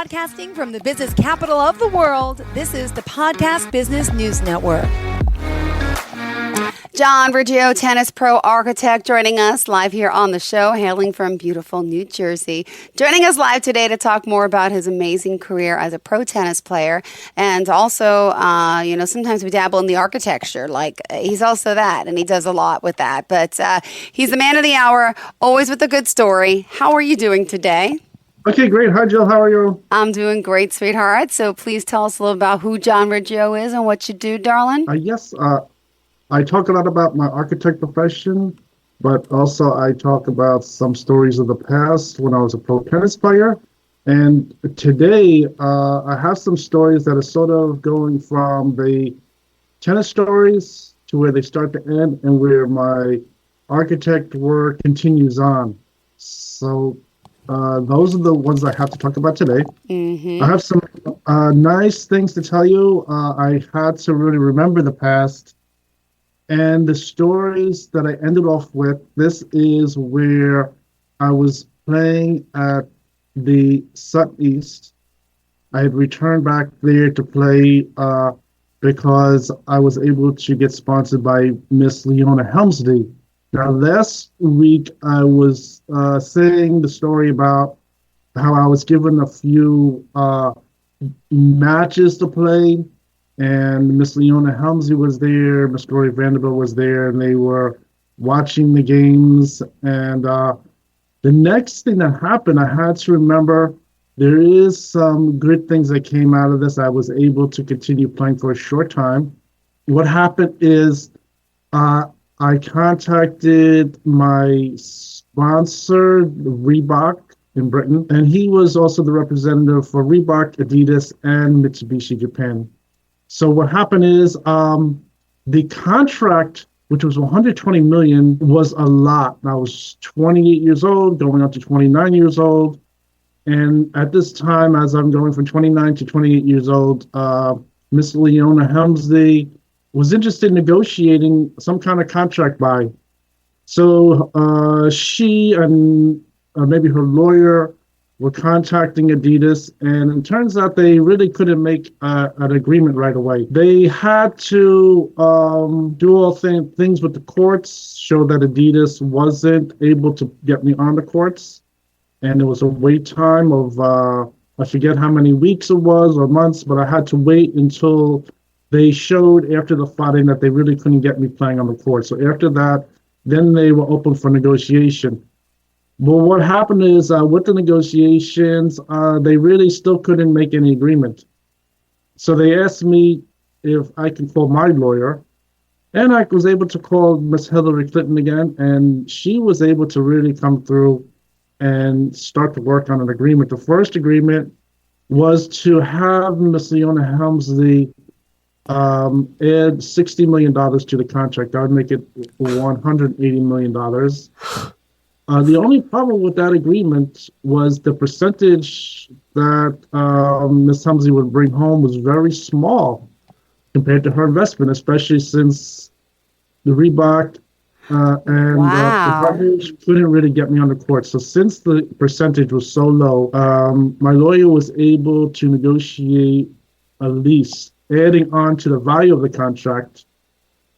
Broadcasting from the business capital of the world, this is the Podcast Business News Network. John Riggio, tennis pro architect, joining us live here on the show, hailing from beautiful New Jersey. Joining us live today to talk more about his amazing career as a pro tennis player. And also, sometimes we dabble in the architecture. He's also that, and he does a lot with that. But he's the man of the hour, always with a good story. How are you doing today? Okay, great. Hi, Jill. How are you? I'm doing great, sweetheart. So please tell us a little about who John Riggio is and what you do, darling. Yes, I talk a lot about my architect profession, but also I talk about some stories of the past when I was a pro tennis player. And today, I have some stories that are sort of going from the tennis stories to where they start to end and where my architect work continues on. So those are the ones I have to talk about today. Mm-hmm. I have some nice things to tell you. I had to really remember the past. And the stories that I ended off with, this is where I was playing at the Sutton East. I had returned back there to play because I was able to get sponsored by Miss Leona Helmsley. Now, last week, I was saying the story about how I was given a few matches to play. And Miss Leona Helmsley was there, Miss Gloria Vanderbilt was there, and they were watching the games. And the next thing that happened, I had to remember there is some good things that came out of this. I was able to continue playing for a short time. What happened is I contacted my sponsor, Reebok in Britain, and he was also the representative for Reebok, Adidas, and Mitsubishi Japan. So what happened is the contract, which was $120 million, was a lot. I was 28 years old, going up to 29 years old. And at this time, as I'm going from 29 to 28 years old, Miss Leona Helmsley was interested in negotiating some kind of contract buy. So she and maybe her lawyer were contacting Adidas, and it turns out they really couldn't make an agreement right away. They had to do all things with the courts, show that Adidas wasn't able to get me on the courts, and there was a wait time of, I forget how many weeks it was or months, but I had to wait until they showed after the fighting that they really couldn't get me playing on the court. So after that, then they were open for negotiation. But what happened is with the negotiations, they really still couldn't make any agreement. So they asked me if I could call my lawyer, and I was able to call Miss Hillary Clinton again, and she was able to really come through and start to work on an agreement. The first agreement was to have Miss Leona Helmsley add $60 million to the contract. That would make it $180 million. The only problem with that agreement was the percentage that Ms. Helmsley would bring home was very small compared to her investment, especially since the Reebok and the partners couldn't really get me on the court. So since the percentage was so low, my lawyer was able to negotiate a lease, adding on to the value of the contract,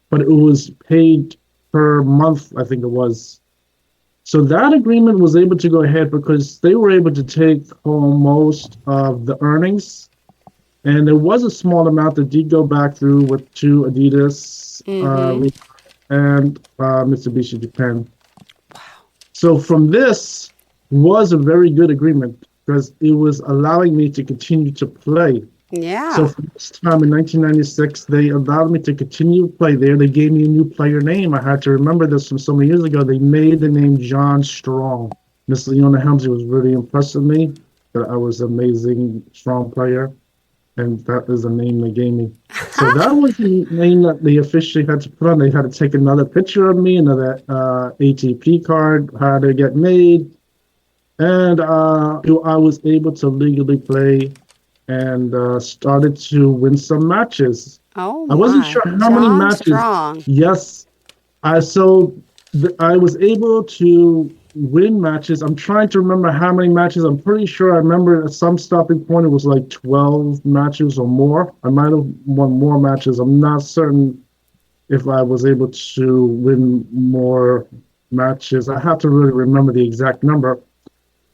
but it was paid per month, I think it was. So that agreement was able to go ahead because they were able to take home most of the earnings. And there was a small amount that did go back through to Adidas and Mitsubishi Japan. Wow. So from this was a very good agreement because it was allowing me to continue to play. Yeah. So for this time in 1996, they allowed me to continue to play there. They gave me a new player name. I had to remember this from so many years ago. They made the name John Strong. Miss Leona Helmsley was really impressed with me, that I was an amazing, strong player. And that is the name they gave me. So that was the name that they officially had to put on. They had to take another picture of me, another ATP card had to get made. And I was able to legally play and started to win some matches. Oh, I wasn't sure how many matches. Strong. Yes. I was able to win matches. I'm trying to remember how many matches. I'm pretty sure I remember at some stopping point it was like 12 matches or more. I might have won more matches. I'm not certain if I was able to win more matches. I have to really remember the exact number.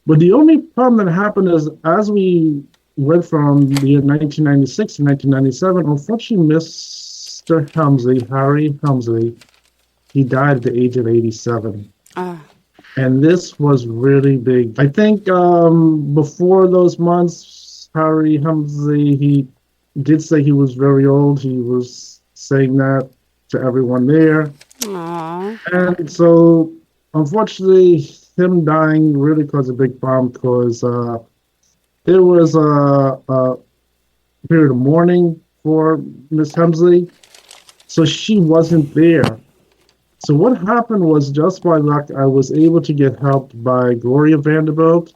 But the only problem that happened is as we went from the year 1996 to 1997, unfortunately, Mr. Helmsley, Harry Helmsley, he died at the age of 87. And this was really big. I think before those months, Harry Helmsley, he did say he was very old. He was saying that to everyone there. Aww. And so, unfortunately, him dying really caused a big problem because there was a period of mourning for Miss Helmsley. So she wasn't there. So what happened was, just by luck, I was able to get helped by Gloria Vanderbilt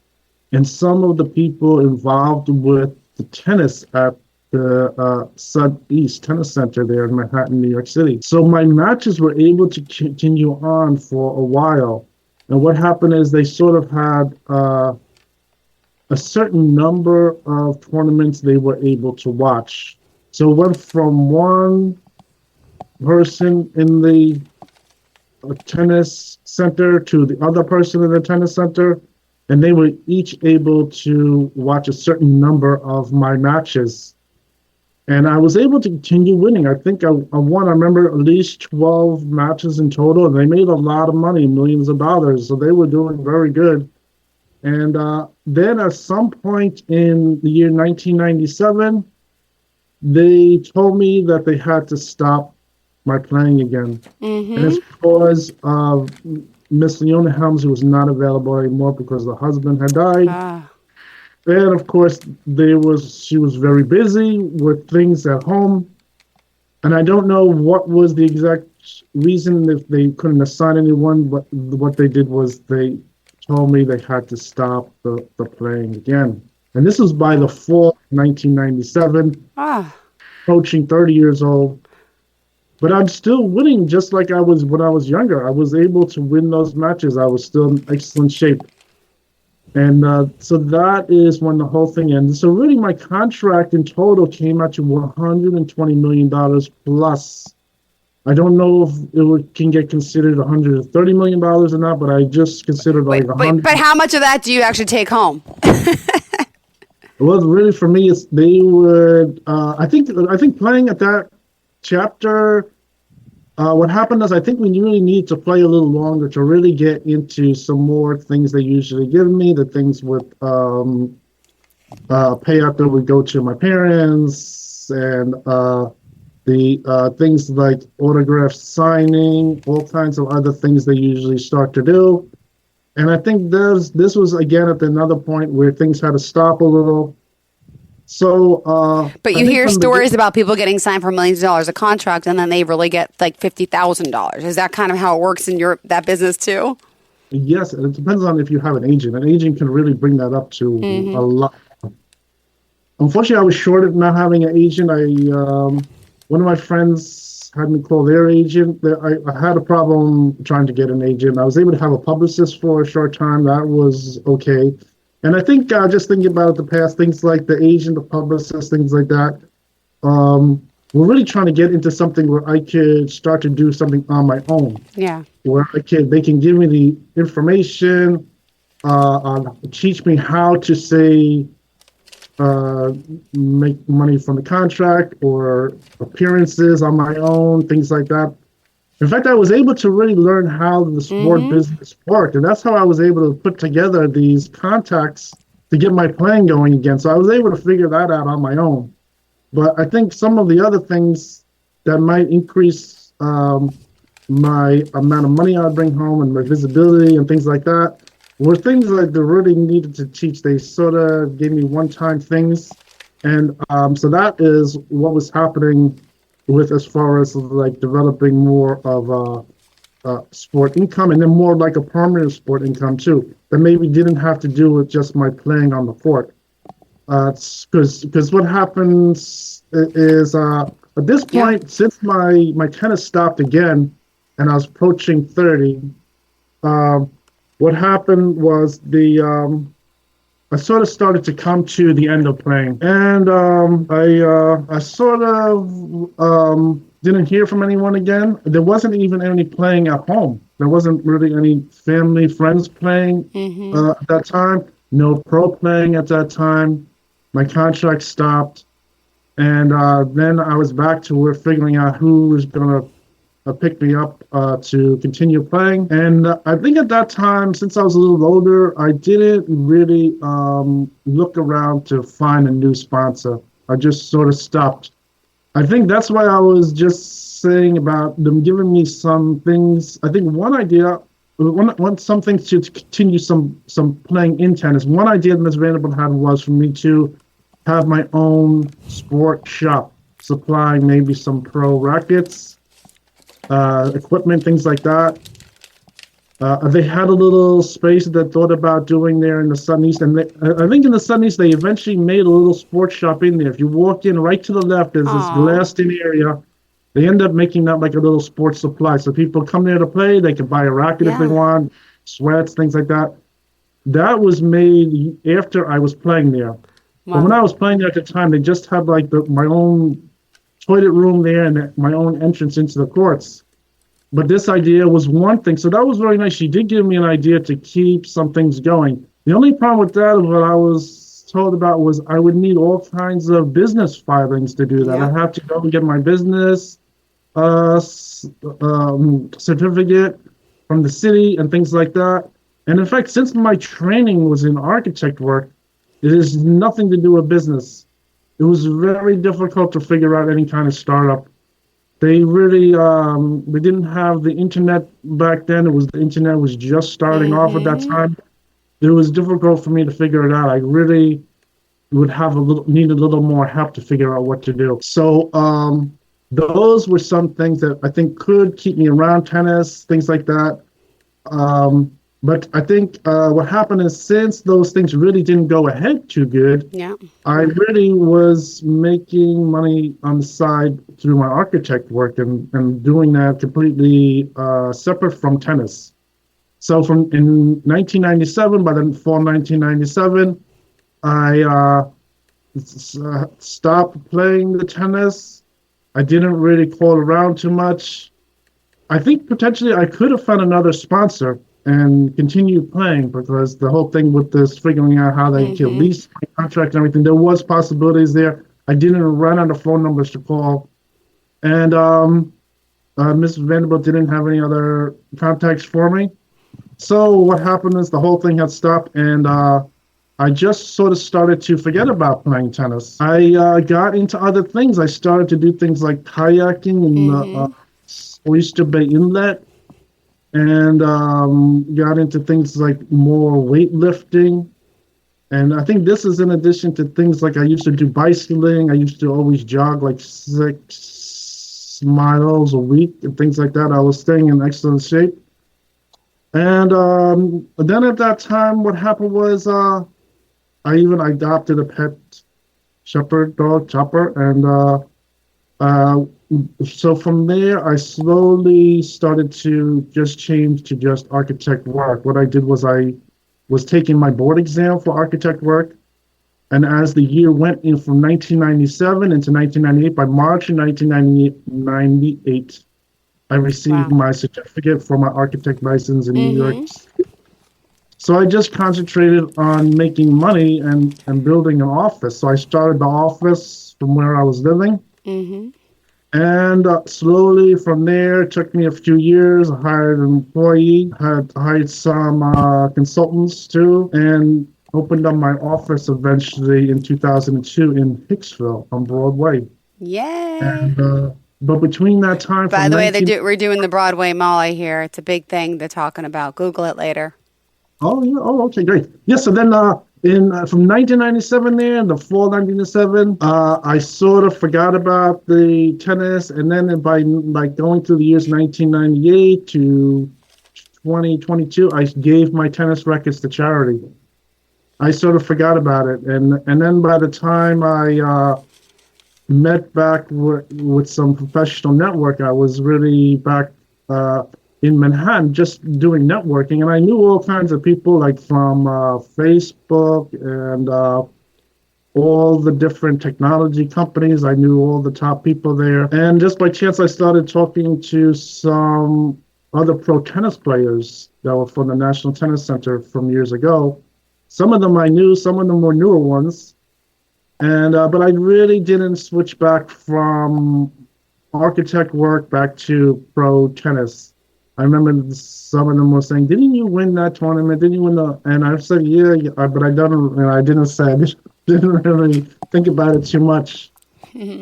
and some of the people involved with the tennis at the Southeast Tennis Center there in Manhattan, New York City. So my matches were able to continue on for a while. And what happened is they sort of had a certain number of tournaments they were able to watch. So it went from one person in the tennis center to the other person in the tennis center, and they were each able to watch a certain number of my matches. And I was able to continue winning. I think I won, I remember, at least 12 matches in total, and they made a lot of money, millions of dollars. So they were doing very good. And then at some point in the year 1997, they told me that they had to stop my playing again. And it's because Miss Leona Helmsley was not available anymore because the husband had died. And of course, she was very busy with things at home. And I don't know what was the exact reason if they couldn't assign anyone, but what they did was they told me they had to stop the playing again. And this was by the fall of 1997, approaching 30 years old. But I'm still winning just like I was when I was younger. I was able to win those matches. I was still in excellent shape. And so that is when the whole thing ended. So really my contract in total came out to $120 million plus. I don't know if can get considered $130 million or not, but I just considered like $100. But how much of that do you actually take home? Well, really for me, they would, I think playing at that chapter, what happened is I think we really need to play a little longer to really get into some more things they usually give me, the things with payout that would go to my parents, and the things like autograph signing, all kinds of other things they usually start to do. And I think this was, again, at another point where things had to stop a little. So, but you hear stories about people getting signed for millions of dollars a contract, and then they really get like $50,000. Is that kind of how it works in that business too? Yes, and it depends on if you have an agent. An agent can really bring that up to a lot. Unfortunately, I was short of not having an agent. One of my friends had me call their agent. I had a problem trying to get an agent. I was able to have a publicist for a short time. That was okay. And I think just thinking about the past, things like the agent, the publicist, things like that, we're really trying to get into something where I could start to do something on my own. Yeah. Where they can give me the information, teach me how to say, make money from the contract or appearances on my own, things like that. In fact, I was able to really learn how the sport business worked, and that's how I was able to put together these contacts to get my playing going again. So I was able to figure that out on my own. But I think some of the other things that might increase my amount of money I'd bring home and my visibility and things like that were things that they really needed to teach. They sort of gave me one-time things. And so that is what was happening with as far as like developing more of a sport income, and then more like a permanent sport income too, that maybe didn't have to do with just my playing on the court. Because what happens is at this point, since my tennis stopped again, and I was approaching 30, what happened was I sort of started to come to the end of playing, and I sort of didn't hear from anyone again. There wasn't even any playing at home. There wasn't really any family, friends playing at that time. No pro playing at that time. My contract stopped, and then I was back to where figuring out who was going to pick me up to continue playing. And I think at that time, since I was a little older, I didn't really look around to find a new sponsor. I just sort of stopped. I think that's why I was just saying about them giving me some things. I think one idea, some things to continue some playing in tennis. One idea that Ms. Vanderbilt had was for me to have my own sport shop, supplying maybe some pro rackets, equipment, things like that. They had a little space that they thought about doing there in the Southeast, and I think in the Southeast they eventually made a little sports shop in there. If you walk in right to the left, there's this glassed-in area. They end up making that like a little sports supply, so people come there to play. They can buy a racket if they want, sweats, things like that. That was made after I was playing there. Wow. But when I was playing there at the time, they just had like my own toilet room there and my own entrance into the courts. But this idea was one thing. So that was very nice. She did give me an idea to keep some things going. The only problem with that, what I was told about, was I would need all kinds of business filings to do that. I have to go and get my business certificate from the city and things like that. And in fact, since my training was in architect work, it has nothing to do with business. It was very difficult to figure out any kind of startup. They really, they didn't have the internet back then. The internet was just starting off at that time. It was difficult for me to figure it out. I really would need a little more help to figure out what to do. So those were some things that I think could keep me around tennis, things like that. But I think what happened is, since those things really didn't go ahead too good, I really was making money on the side through my architect work and doing that completely separate from tennis. So in 1997, by the fall of 1997, I stopped playing the tennis. I didn't really call around too much. I think potentially I could have found another sponsor and continue playing, because the whole thing with this figuring out how they could lease my contract and everything, there was possibilities there. I didn't run out of phone numbers to call. And Ms. Vanderbilt didn't have any other contacts for me. So what happened is the whole thing had stopped, and I just sort of started to forget about playing tennis. I got into other things. I started to do things like kayaking in the Oyster Bay Inlet, and got into things like more weightlifting. And I think this is in addition to things like I used to do bicycling. I used to always jog like 6 miles a week and things like that. I was staying in excellent shape. And then at that time, what happened was I even adopted a pet shepherd dog, Chopper, and so from there, I slowly started to just change to just architect work. What I did was I was taking my board exam for architect work, and as the year went in from 1997 into 1998, by March of 1998, I received my certificate for my architect license in New York. So I just concentrated on making money and building an office. So I started the office from where I was living. And slowly from there, it took me a few years. I hired an employee, had hired some consultants too, and opened up my office eventually in 2002 in Hicksville on Broadway. Yay! And, but between that time, by the way, we're doing the Broadway Mall here. It's a big thing they're talking about. Google it later. Oh yeah. Oh, okay, great. Yeah. So then, from 1997 there, the fall 1997, I sort of forgot about the tennis, and then by going through the years 1998 to 2022, I gave my tennis rackets to charity. I sort of forgot about it, and then by the time I met back with some professional network, I was really back in Manhattan just doing networking, and I knew all kinds of people like from Facebook and all the different technology companies. I knew all the top people there, and just by chance, I started talking to some other pro tennis players that were from the National Tennis Center from years ago. Some of them I knew, some of them were newer ones, and but I really didn't switch back from architect work back to pro tennis. I remember some of them were saying, "Didn't you win that tournament? Didn't you win the?" And I said, "Yeah, but I don't." And I didn't say. I just didn't really think about it too much.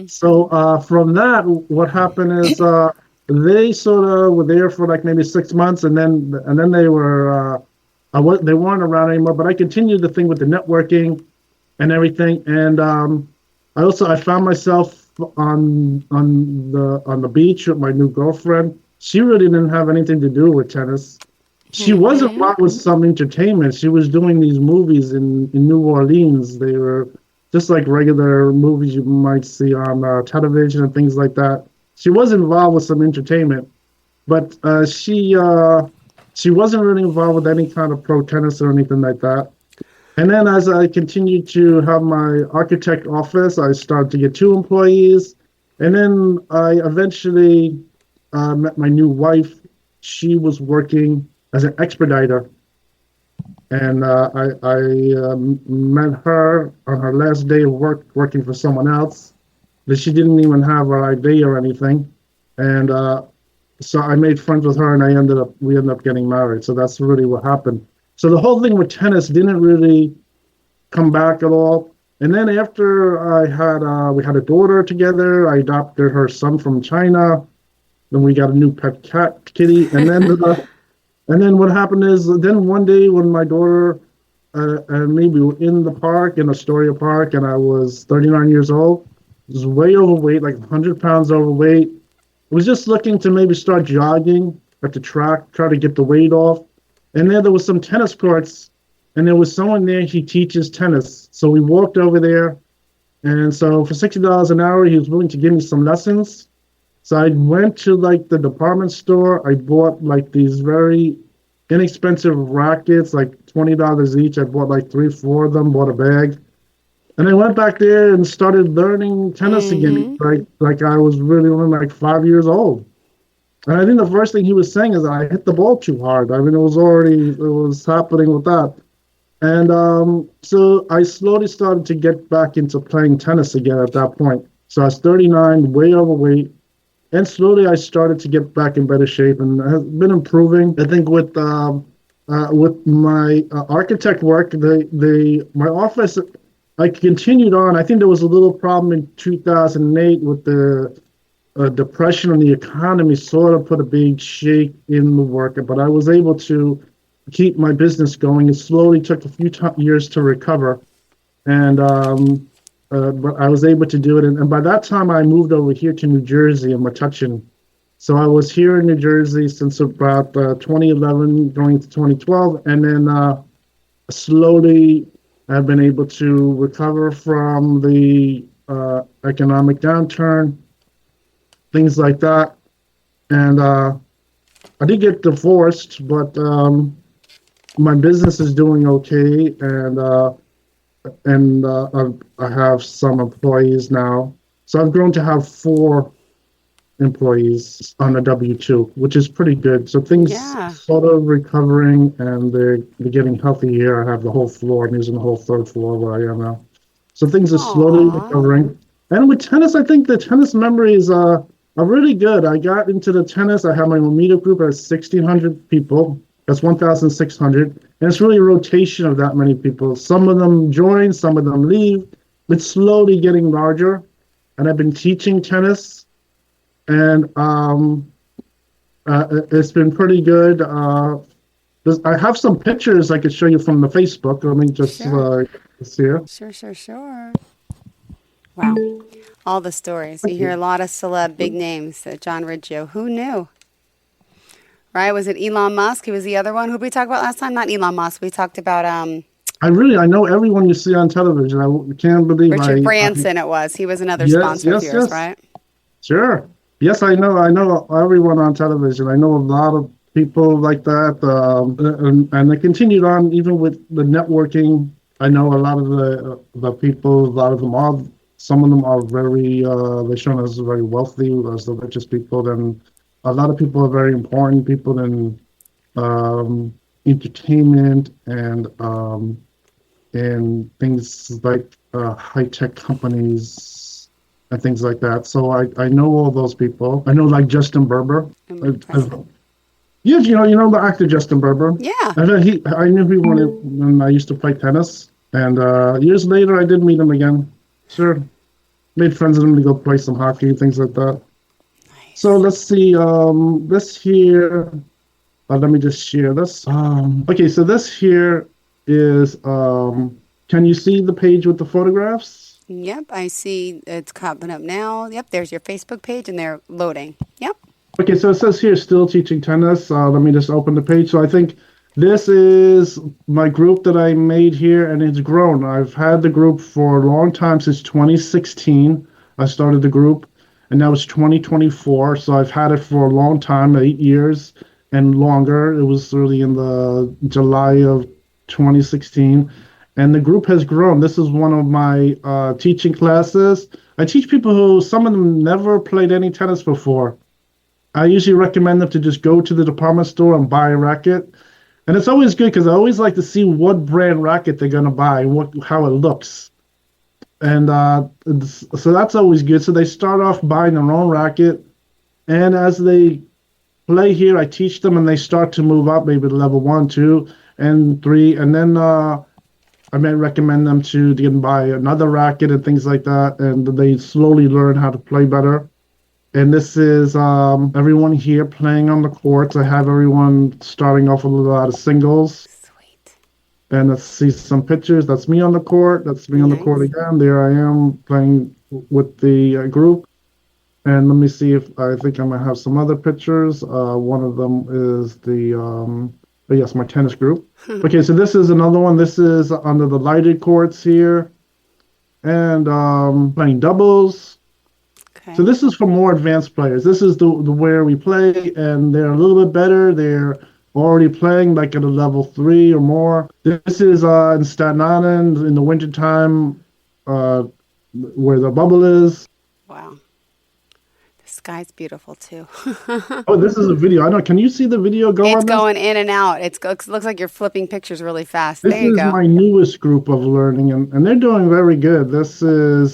So from that, what happened is they sort of were there for like maybe 6 months, and then they were they weren't around anymore. But I continued the thing with the networking and everything, and I found myself on the beach with my new girlfriend. She really didn't have anything to do with tennis. She was involved with some entertainment. She was doing these movies in New Orleans. They were just like regular movies you might see on television and things like that. She was involved with some entertainment, but she wasn't really involved with any kind of pro tennis or anything like that. And then as I continued to have my architect office, I started to get 2 employees. And then I eventually met my new wife. She was working as an expediter. And I met her on her last day of work, working for someone else, that she didn't even have her ID or anything. And so I made friends with her, and we ended up getting married. So that's really what happened. So the whole thing with tennis didn't really come back at all. And then after we had a daughter together, I adopted her son from China. Then we got a new pet cat, kitty, and then what happened is, then one day when my daughter and me, we were in the park, in Astoria Park, and I was 39 years old. I was way overweight, like 100 pounds overweight. I was just looking to maybe start jogging at the track, try to get the weight off. And there was some tennis courts, and there was someone there, he teaches tennis. So we walked over there, and so for $60 an hour, he was willing to give me some lessons. So I went to like the department store. I bought like these very inexpensive rackets, like $20 each. I bought like 3, 4 of them, bought a bag. And I went back there and started learning tennis again, like I was really only like 5 years old. And I think the first thing he was saying is that I hit the ball too hard. I mean, it was happening with that. And so I slowly started to get back into playing tennis again at that point. So I was 39, way overweight. And slowly I started to get back in better shape and have been improving. I think with my architect work, my office, I continued on. I think there was a little problem in 2008 with the depression in the economy sort of put a big shake in the work, but I was able to keep my business going. It slowly took a few years to recover, and but I was able to do it. And by that time, I moved over here to New Jersey in Metuchen. So I was here in New Jersey since about 2011 going to 2012, and then slowly I've been able to recover from the economic downturn, things like that. And I did get divorced, but my business is doing okay, and I have some employees now. So I've grown to have 4 employees on a W-2, which is pretty good. So things sort of recovering, and they're getting healthy here. I have the whole floor. I'm using the whole 3rd floor where I am now. So things are slowly recovering. And with tennis, I think the tennis memories are really good. I got into the tennis. I have my own meetup group. That's 1,600 people. That's 1,600. And it's really a rotation of that many people. Some of them join, some of them leave. It's slowly getting larger. And I've been teaching tennis. And it's been pretty good. I have some pictures I could show you from the Facebook. Let me just see it. Sure. Wow. All the stories. You hear a lot of celeb, big names. John Riggio. Who knew? Right? Was it Elon Musk? He was the other one. Who did we talk about last time? Not Elon Musk. We talked about... I know everyone you see on television. I can't believe Richard Branson it was. He was another sponsor of yours, right? Sure. Yes, I know everyone on television. I know a lot of people like that. And I continued on even with the networking. I know a lot of the people, a lot of them are, some of them are very, they're shown as very wealthy, as the richest people. Then a lot of people are very important people in entertainment and things like high-tech companies and things like that. So I know all those people. I know like Justin Bieber. Yes, you know the actor Justin Bieber. Yeah. I knew him when I used to play tennis, and years later I did meet him again. Sure, made friends with him to go play some hockey, things like that. Nice. So let's see. This here. Let me just share this. Okay, so this here is. Can you see the page with the photographs? Yep, I see it's coming up now. Yep, there's your Facebook page, and they're loading. Yep. Okay, so it says here, still teaching tennis. Let me just open the page. So I think this is my group that I made here, and it's grown. I've had the group for a long time, since 2016. I started the group, and now it's 2024. So I've had it for a long time, 8 years and longer. It was really in the July of 2016. And the group has grown. This is one of my teaching classes. I teach people who, some of them never played any tennis before. I usually recommend them to just go to the department store and buy a racket. And it's always good because I always like to see what brand racket they're going to buy, how it looks. And so that's always good. So they start off buying their own racket. And as they play here, I teach them and they start to move up, maybe to level 1, 2, and 3. And then I may recommend them to buy another racket and things like that. And they slowly learn how to play better. And this is everyone here playing on the courts. I have everyone starting off with a lot of singles. Sweet. And let's see some pictures. That's me on the court. That's me on the court again. There I am playing with the group. And let me see if I think I might have some other pictures. One of them is yes, my tennis group. Okay, so this is another one. This is under the lighted courts here. And playing doubles. So this is for more advanced players. This is the where we play, and they're a little bit better. They're already playing like at a level 3 or more. This is in Staten Island in the wintertime where the bubble is. Wow. The sky's beautiful too. Oh, this is a video. I don't. Can you see the video going? It's going in and out. It looks like you're flipping pictures really fast. This there you is go. my newest group of learning, and they're doing very good. This is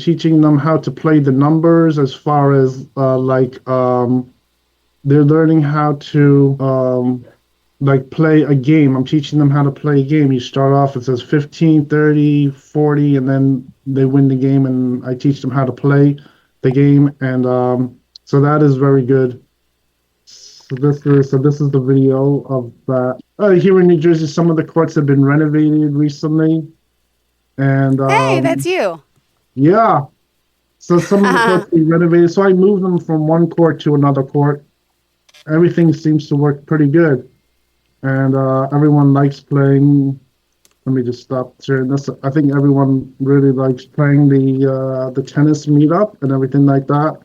teaching them how to play the numbers as far as they're learning how to play a game. I'm teaching them how to play a game. You start off, it says 15, 30, 40, and then they win the game, and I teach them how to play the game, and so that is very good. So this is the video of that. Here in New Jersey, some of the courts have been renovated recently, and hey, that's you. Yeah. So some of the courts have been renovated. So I moved them from one court to another court. Everything seems to work pretty good, and everyone likes playing. Let me just stop sharing this. I think everyone really likes playing the tennis meetup and everything like that.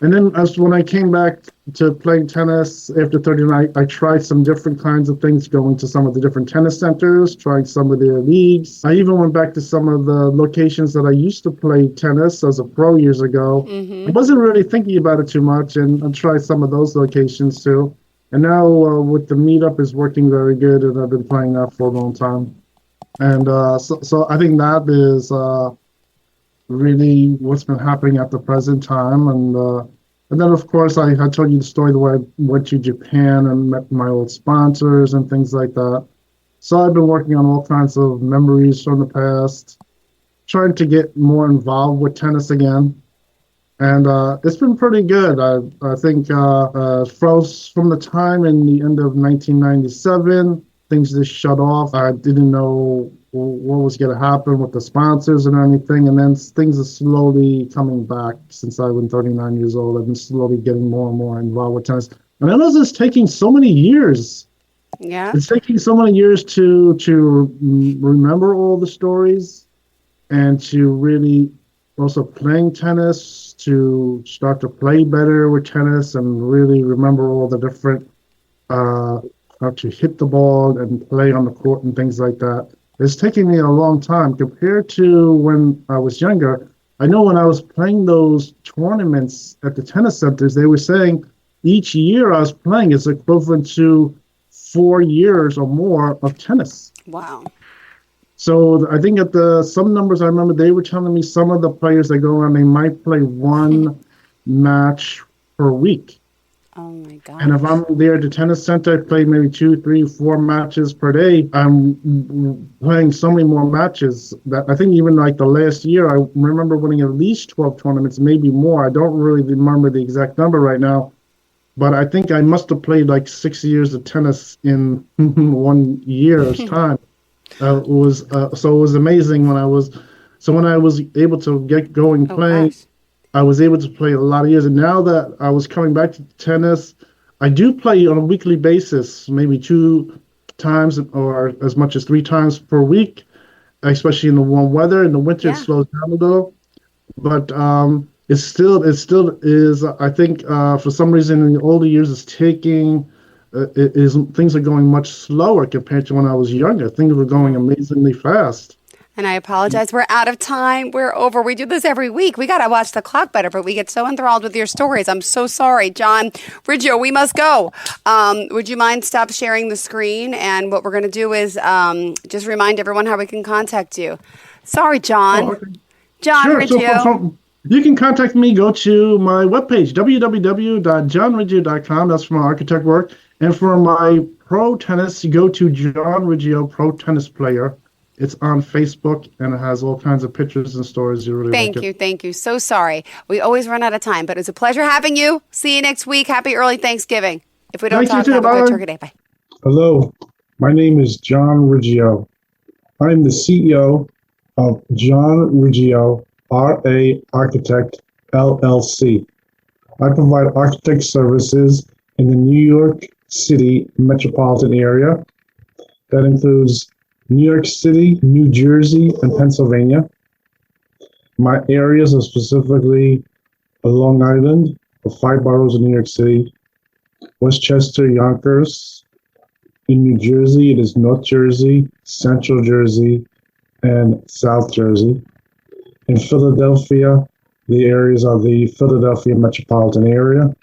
And then when I came back to playing tennis after 39, I tried some different kinds of things, going to some of the different tennis centers, tried some of their leagues. I even went back to some of the locations that I used to play tennis as a pro years ago. I wasn't really thinking about it too much, and I tried some of those locations too. And now with the meetup is working very good, and I've been playing that for a long time. And so I think that is really what's been happening at the present time. And then, of course, I told you the story the way I went to Japan and met my old sponsors and things like that. So I've been working on all kinds of memories from the past, trying to get more involved with tennis again. And it's been pretty good. I think from the time in the end of 1997, things just shut off. I didn't know what was going to happen with the sponsors and anything. And then things are slowly coming back. Since I've been 39 years old, I've been slowly getting more and more involved with tennis. And I know it's taking so many years. Yeah. It's taking so many years to remember all the stories and to really also playing tennis, to start to play better with tennis and really remember all the different how to hit the ball and play on the court and things like that. It's taken me a long time compared to when I was younger. I know when I was playing those tournaments at the tennis centers, they were saying each year I was playing is equivalent to 4 years or more of tennis. Wow. So I think some numbers I remember, they were telling me some of the players that go around, they might play one match per week. Oh my God. And if I'm there at the tennis center, I play maybe 2, 3, 4 matches per day. I'm playing so many more matches that I think even like the last year, I remember winning at least 12 tournaments, maybe more. I don't really remember the exact number right now, but I think I must have played like 6 years of tennis in 1 year's time. It was amazing when I was able to get going playing. Gosh. I was able to play a lot of years, and now that I was coming back to tennis, I do play on a weekly basis, maybe 2 times or as much as 3 times per week, especially in the warm weather. In the winter, It slows down a little, but it still is. I think for some reason in the older years, it's taking. Things are going much slower compared to when I was younger. Things were going amazingly fast. And I apologize. We're out of time. We're over. We do this every week. We got to watch the clock better, but we get so enthralled with your stories. I'm so sorry, John. Riggio, we must go. Would you mind stop sharing the screen? And what we're going to do is just remind everyone how we can contact you. Sorry, John. Oh, okay. John Sure. Riggio. So you can contact me. Go to my webpage, www.johnriggio.com. That's for my architect work. And for my pro tennis, you go to John Riggio, Pro Tennis Player. It's on Facebook, and it has all kinds of pictures and stories. You really Thank you. So sorry. We always run out of time, but it's a pleasure having you. See you next week. Happy early Thanksgiving. If we don't talk, have a good Turkey Day. Bye. Hello, my name is John Riggio. I'm the CEO of John Riggio, RA Architect, LLC. I provide architect services in the New York City metropolitan area. That includes New York City, New Jersey, and Pennsylvania. My areas are specifically Long Island, the 5 boroughs of New York City, Westchester, Yonkers. In New Jersey, it is North Jersey, Central Jersey, and South Jersey. In Philadelphia, the areas are the Philadelphia metropolitan area.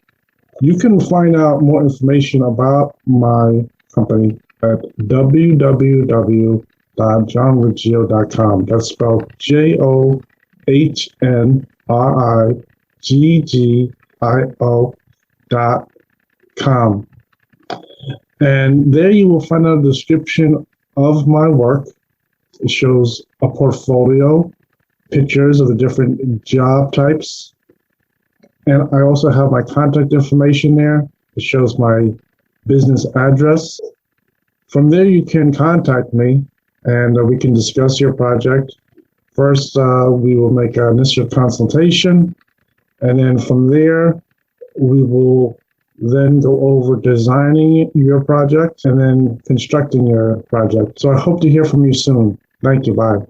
You can find out more information about my company at www.johnriggio.com. That's spelled JOHNRIGGIO.com. And there you will find out a description of my work. It shows a portfolio, pictures of the different job types. And I also have my contact information there. It shows my business address. From there, you can contact me and we can discuss your project. First, we will make an initial consultation. And then from there, we will then go over designing your project and then constructing your project. So I hope to hear from you soon. Thank you. Bye.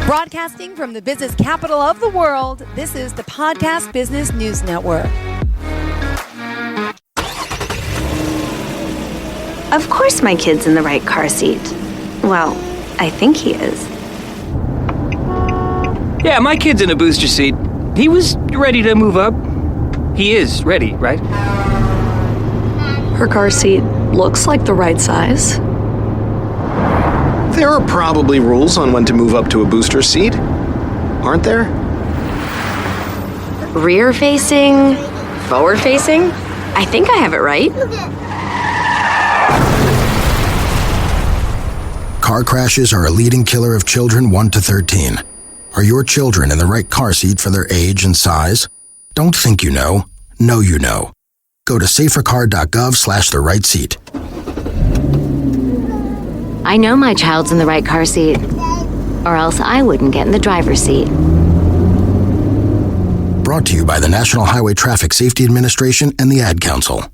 Broadcasting from the business capital of the world, this is the Podcast Business News Network. Of course my kid's in the right car seat. Well, I think he is. Yeah, my kid's in a booster seat. He was ready to move up. He is ready, right? Her car seat looks like the right size. There are probably rules on when to move up to a booster seat, aren't there? Rear facing, forward facing. I think I have it right. Car crashes are a leading killer of children 1 to 13. Are your children in the right car seat for their age and size? Don't think you know. Know you know. Go to safercar.gov/the right seat. I know my child's in the right car seat, or else I wouldn't get in the driver's seat. Brought to you by the National Highway Traffic Safety Administration and the Ad Council.